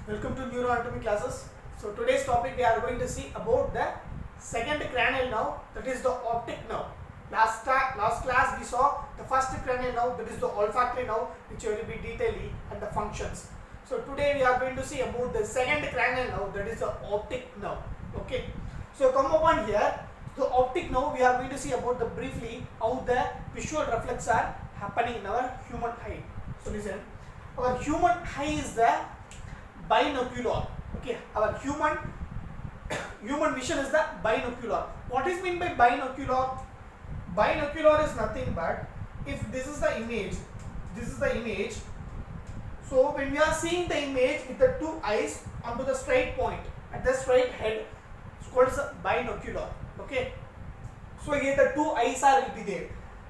Welcome to neuroanatomy classes. So today's topic we are going to see about the second cranial nerve, that is the optic nerve. Last class we saw the first cranial nerve, that is the olfactory nerve, which will be detailing and the functions. So today we are going to see about the second cranial nerve, that is the optic nerve. Okay. So come upon here, the optic nerve we are going to see about the briefly how the visual reflex are happening in our human eye. So listen, our human eye is the binocular. Okay, our human vision is the binocular. What is meant by binocular? Binocular is nothing but if this is the image, so when we are seeing the image with the two eyes onto the straight point at the straight head, it's called as a binocular. Okay, so here the two eyes will be there.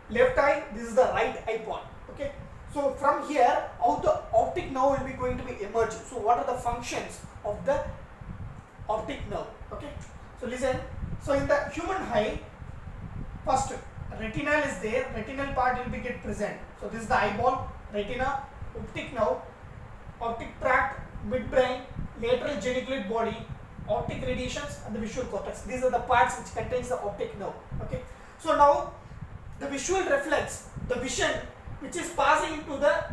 Left eye, this is the right eye point. Okay, so from here, how the optic nerve will be going to be emerged. So what are the functions of the optic nerve? Okay, so listen. So in the human eye, first retinal is there. Retinal part will be get present. So this is the eyeball, retina, optic nerve, optic tract, midbrain, lateral geniculate body, optic radiations, and the visual cortex. These are the parts which contains the optic nerve. Okay, so now the visual reflex, the vision which is passing into the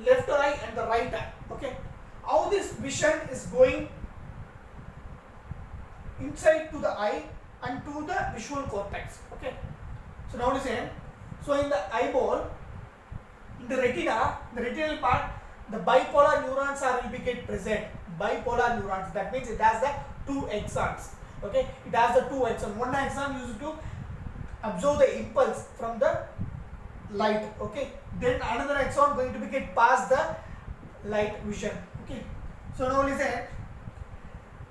left eye and the right eye. Okay, how this vision is going inside to the eye and to the visual cortex. Okay, so now listen. So in the eyeball, in the retina, the retinal part, the bipolar neurons will be get present. Bipolar neurons, that means it has the two axons. Okay, it has the two axons. One axon used to absorb the impulse from the light. Okay, then another axon going to be get past the light vision. Okay, so now listen.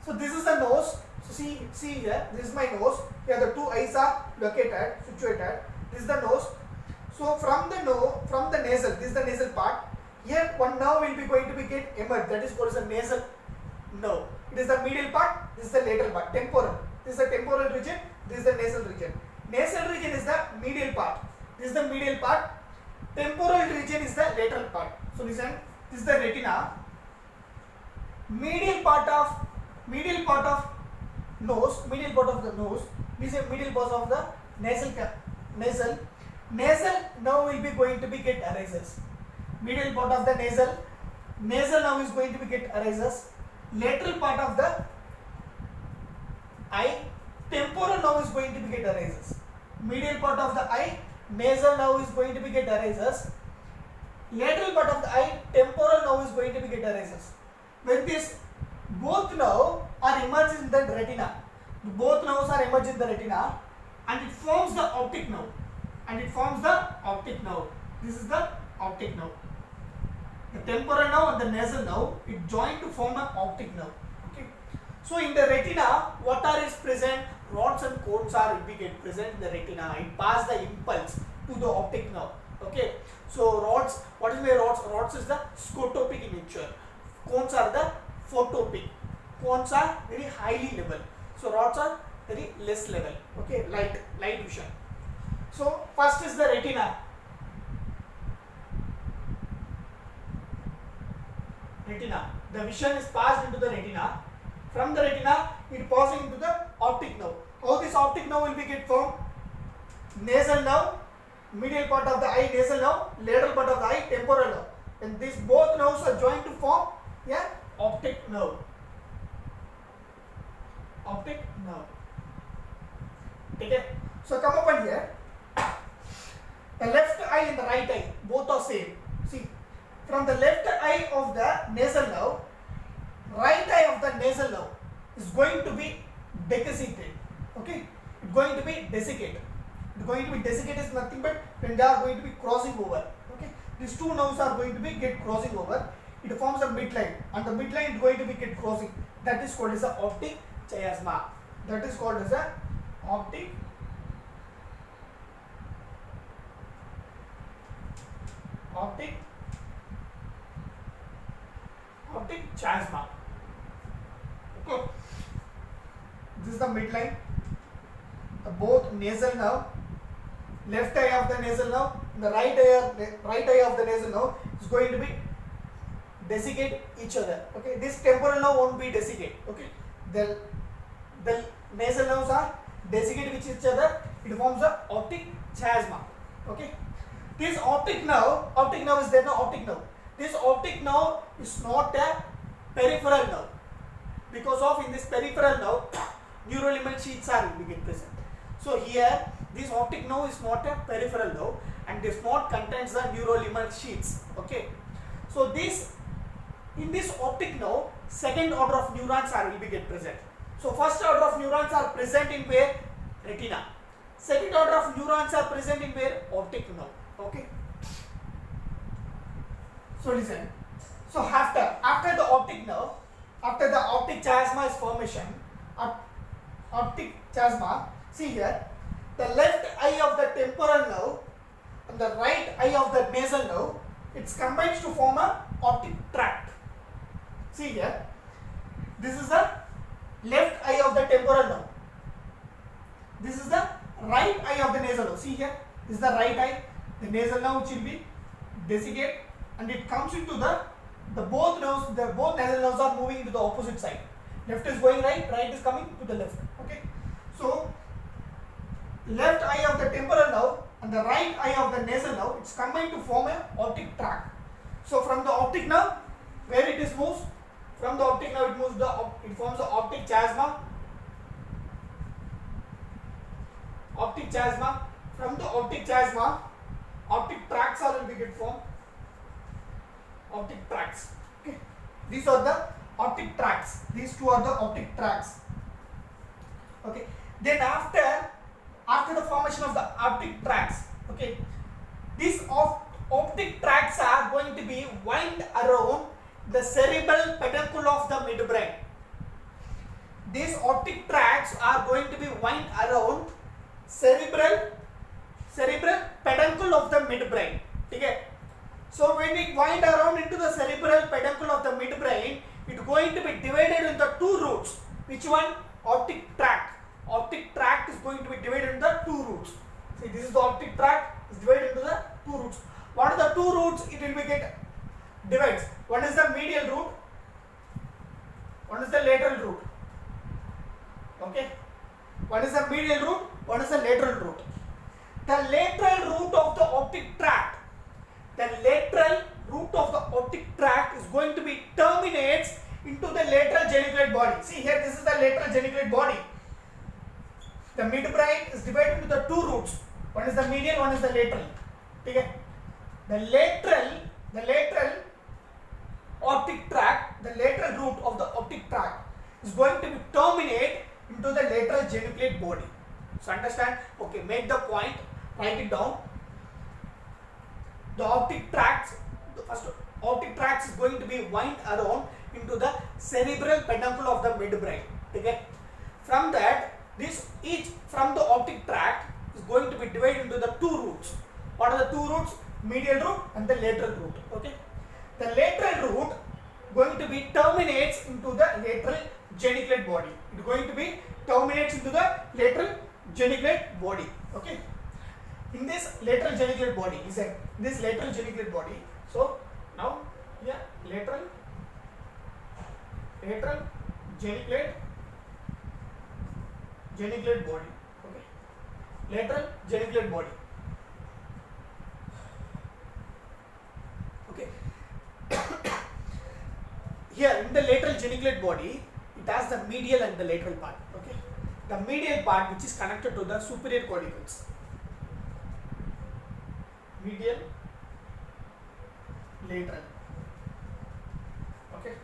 So this is the nose. So see here, this is my nose. Here the two eyes are located, situated. This is the nose. So from the nasal, this is the nasal part. Here one nerve will be going to be get emerged. That is called as a nasal nerve. It is the medial part. This is the lateral part. Temporal. This is the temporal region. This is the nasal region. Nasal region is the medial part. This is the medial part. Temporal region is the lateral part. So listen, this is the retina. Medial part of nose. This is medial part of the nasal nerve will be going to be get arises. Medial part of the nasal nerve is going to be get arises. Lateral part of the eye, temporal nerve is going to be get arises. Medial part of the eye, nasal nerve is going to be get arises. Lateral part of the eye, temporal nerve is going to be get arises. When this both nerve are emerged in the retina, both nerves are emerged in the retina, and it forms the optic nerve. This is the optic nerve. The temporal nerve and the nasal nerve, it join to form an optic nerve. Okay. So in the retina, what are is present? Rods and cones are will be get present in the retina. It pass the impulse to the optic nerve. Okay. So rods, what is my rods? Rods is the scotopic in nature. Cones are the photopic. Cones are very highly level. So rods are very less level. Okay, light vision. So first is the retina. The vision is passed into the retina. From the retina, it passing into the optic nerve. How this optic nerve will be get formed? Nasal nerve, medial part of the eye, nasal nerve, lateral part of the eye, temporal nerve. And these both nerves are joined to form optic nerve. Okay. So come upon here. The left eye and the right eye both are same. See, from the left eye of the nasal nerve, right eye of the nasal nerve is going to be desiccated. Okay, it's going to be desiccated. Is nothing but when they are going to be crossing over. Okay, these two nerves are going to be get crossing over. It forms a midline, and the midline is going to be get crossing. That is called as the optic chiasma. Optic chiasma. Okay. This is the midline. Both nasal nerve, left eye of the nasal nerve, the right eye of the nasal nerve is going to be desiccate each other. Okay, this temporal nerve won't be desiccate. Okay, the nasal nerves are desiccate with each other. It forms a optic chiasma. Okay, this optic nerve is there. No optic nerve. This optic nerve is not a peripheral nerve because of in this peripheral nerve neurolimal sheaths are begin present. So here this optic nerve is not a peripheral nerve and does not contains the neurolimal sheaths. Okay, so this in this optic nerve second order of neurons are will be get present. So first order of neurons are present in where? Retina. Second order of neurons are present in where? Optic nerve. Okay, so listen. So after the optic nerve, after the optic chiasma is formation, optic chiasma, see here, the left eye of the temporal nerve and the right eye of the nasal nerve, it combines to form a optic tract. See here, this is the left eye of the temporal nerve. This is the right eye of the nasal nerve. See here, this is the right eye. The nasal nerve which will be desiccate and it comes into the both nasal nerves are moving to the opposite side. Left is going right, right is coming to the left. Okay, so left eye of the temporal nerve and the right eye of the nasal nerve, it's combined to form a optic tract. So from the optic nerve, where it is moves, from the optic nerve it forms the optic chiasma. Optic chiasma. From the optic chiasma, optic tracts are will be get formed. Optic tracts. Okay, these are the optic tracts. These two are the optic tracts. Okay, then after the formation of the optic tracts, okay, these optic tracts are going to be wind around the cerebral peduncle of the midbrain. These optic tracts are going to be wind around cerebral peduncle of the midbrain. Okay. So when it wind around into the cerebral peduncle of the midbrain, it is going to be divided into two roots. Which one? Optic tract. Optic tract is going to be divided into two roots. See, this is the optic tract is divided into the two roots. What are the two roots? It will be get divides. One is the medial root. One is the lateral root. Okay. One is the medial root. One is the lateral root. The lateral root of the optic tract. The lateral root of the optic tract is going to be terminates into the lateral geniculate body. See here, this is the lateral geniculate body. The midbrain is divided into the two roots. One is the medial, one is the lateral. Okay. The lateral optic tract, the lateral root of the optic tract is going to be terminate into the lateral geniculate body. So understand? Okay, make the point, write it down. The optic tracts, the first optic tracts is going to be wind around into the cerebral peduncle of the midbrain. Okay. From that, from the optic tract is going to be divided into the two roots. What are the two roots? Medial root and the lateral root. Okay. The lateral root going to be terminates into the lateral geniculate body. It is going to be terminates into the lateral geniculate body. Okay. In this lateral geniculate body, this lateral geniculate body. So now here lateral geniculate body. Okay. Lateral geniculate body. Okay. Here in the lateral geniculate body, it has the medial and the lateral part. Okay. The medial part which is connected to the superior corticals. Medial, lateral. Okay.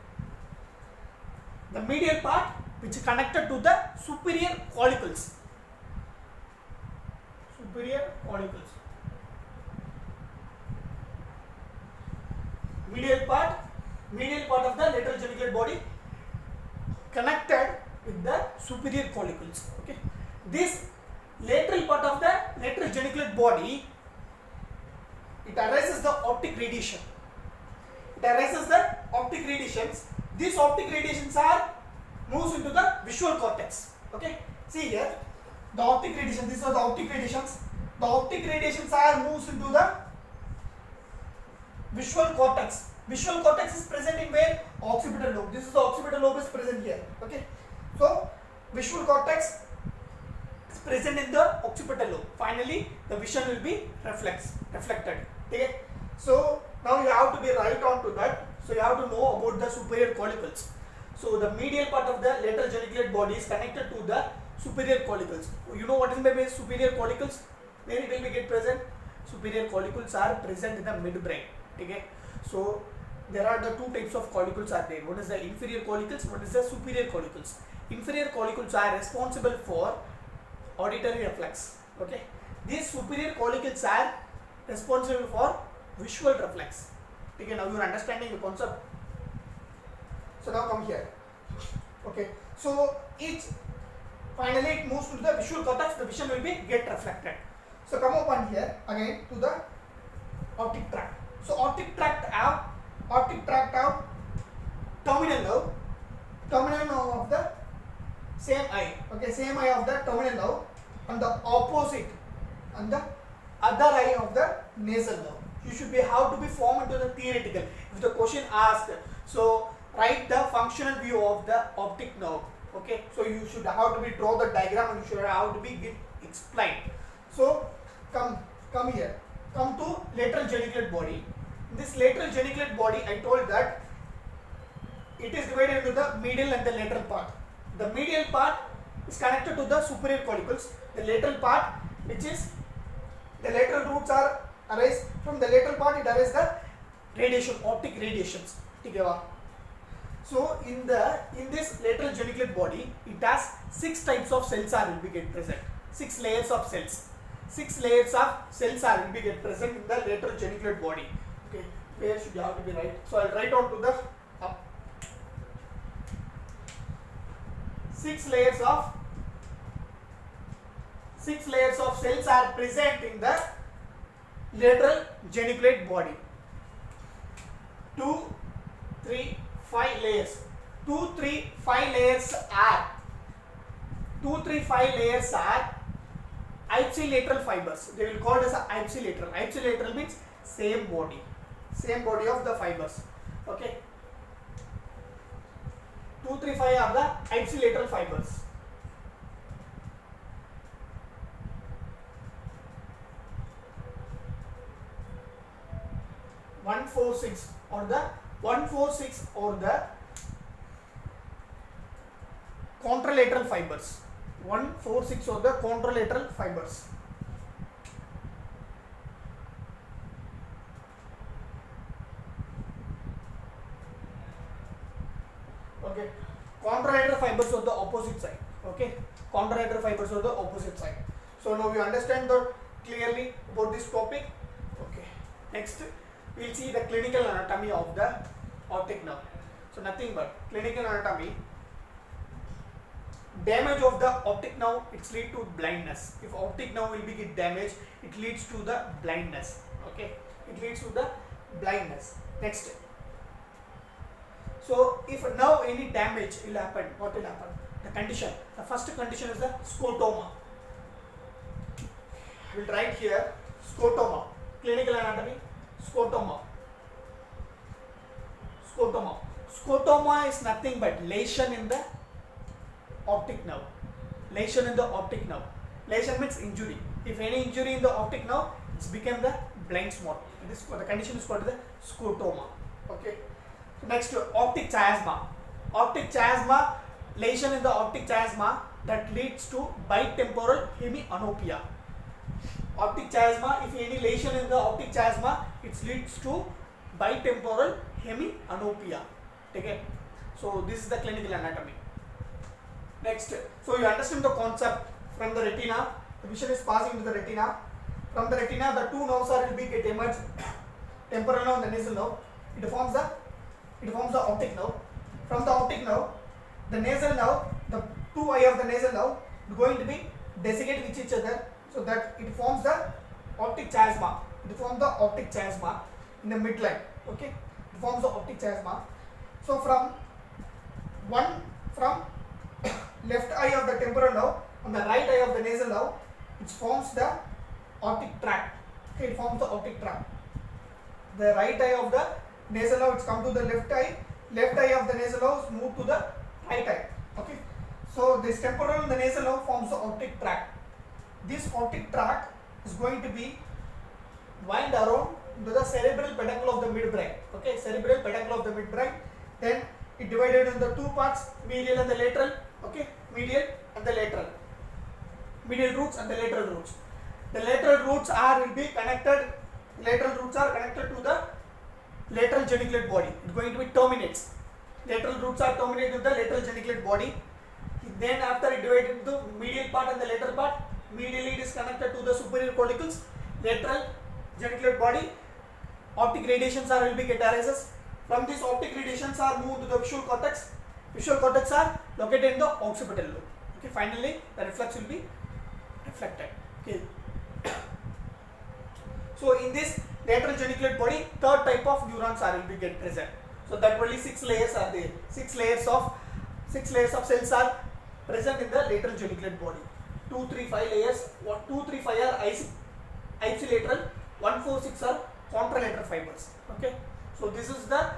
The medial part which is connected to the superior corticals. Superior corticals. Medial part of the lateral geniculate body connected with the superior corticals. Okay. This lateral part of the lateral geniculate body, it arises the optic radiation. It arises the optic radiations. These optic radiations are moves into the visual cortex. Okay. See here, the optic radiation. These are the optic radiations. The optic radiations are moves into the visual cortex. Visual cortex is present in where? Occipital lobe. This is the occipital lobe is present here. Okay. So visual cortex is present in the occipital lobe. Finally, the vision will be reflected. Okay. So now you have to be right on to that. So you have to know about the superior collicles. So the medial part of the lateral geniculate body is connected to the superior collicles. You know what is meant by superior collicles? Where it will be get present? Superior collicles are present in the midbrain. Okay. So there are the two types of collicles are there. One is the inferior collicles, one is the superior collicles. Inferior collicles are responsible for auditory reflex. Okay. These superior collicles are responsible for visual reflex. Okay. Now you are understanding the concept. So now come here. Okay. So each finally it moves to the visual cortex. The vision will be get reflected. So come upon here again to the optic tract. So optic tract have terminal nerve of the same eye. Okay, same eye of the terminal nerve, and the opposite and the other eye of the nasal nerve. You should be how to be formed into the theoretical. If the question asked, so write the functional view of the optic nerve. Okay, so you should have to be draw the diagram and you should have to be explained. So come here, come to lateral geniculate body. In this lateral geniculate body, I told that it is divided into the medial and the lateral part. The medial part is connected to the superior collicles. The lateral part, which is the lateral roots are arise from the lateral part, it arises the radiation, optic radiations. So in this lateral geniculate body, it has 6 types of cells are will be get present. 6 layers of cells. 6 layers of cells are will be get present in the lateral geniculate body. Okay, where should you have to be right? So I'll write on to the up. 6 layers of cells are present in the lateral geniculate body. 2, 3, 5 layers. 2, 3, 5 layers are ipsilateral fibers. They will call it as a ipsilateral. Ipsilateral means same body of the fibers. Okay. 2, 3, 5 are the ipsilateral fibers. One, 4, 6 or the contralateral fibers. 1, 4, 6 or the contralateral fibers. Okay, contralateral fibers on the opposite side. Okay, contralateral fibers on the opposite side. So now we understand the clearly about this topic. Okay, next we will see the clinical anatomy of the optic nerve. So nothing but clinical anatomy. Damage of the optic nerve, it leads to blindness. If optic nerve will be get damaged, it leads to the blindness. Okay, it leads to the blindness. Next. So if now any damage will happen, what will happen? The condition. The first condition is the scotoma. I will write here scotoma. Clinical anatomy. Scotoma. Scotoma is nothing but lesion in the optic nerve. Lesion means injury. If any injury in the optic nerve, it's become the blind spot. This the condition is called the scotoma. Okay. So next, optic chiasma. Lesion in the optic chiasma that leads to bitemporal hemianopia. Optic chiasma, if any lesion in the optic chiasma, it leads to bitemporal hemianopia. Okay. So this is the clinical anatomy. Next, so you understand the concept from the retina. The vision is passing to the retina. From the retina, the two nerves are will be get emerged. Temporal nerve and the nasal nerve. It forms the optic nerve. From the optic nerve, the nasal nerve, the two eye of the nasal nerve is going to be desiccate with each other, so that it forms the optic chiasma. It forms the optic chiasma in the midline. Okay, it forms the optic chiasma. So from left eye of the temporal nerve and the right eye of the nasal nerve, it forms the optic tract. Okay, it forms the optic tract. The right eye of the nasal nerve, it's come to the left eye of the nasal nerve is moved to the right eye. Okay, so this temporal and the nasal nerve forms the optic tract. This optic tract is going to be wind around to the cerebral peduncle of the midbrain. Okay, cerebral peduncle of the midbrain. Then it divided into two parts, medial and the lateral. Okay, medial and the lateral. Medial roots and the lateral roots. The lateral roots will be connected. Lateral roots are connected to the lateral geniculate body. It's going to be terminates. Lateral roots are terminated with the lateral geniculate body. Then after it divided into medial part and the lateral part. Medially it is connected to the superior corticals. Lateral geniculate body. Optic radiations will be get arises. From these optic radiations are moved to the visual cortex. Visual cortex are located in the occipital lobe. Okay, finally the reflex will be reflected. Okay. So in this lateral geniculate body, third type of neurons will be get present. So that only 6 layers are there. 6 layers of cells are present in the lateral geniculate body. 2, 3, 5 layers. 2, 3, 5 are ipsilateral. 1, 4, 6 are contralateral fibers. Okay. So this is the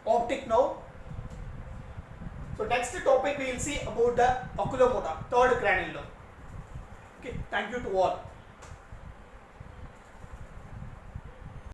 optic nerve. So next topic we will see about the oculomotor, third cranial nerve. Okay. Thank you to all.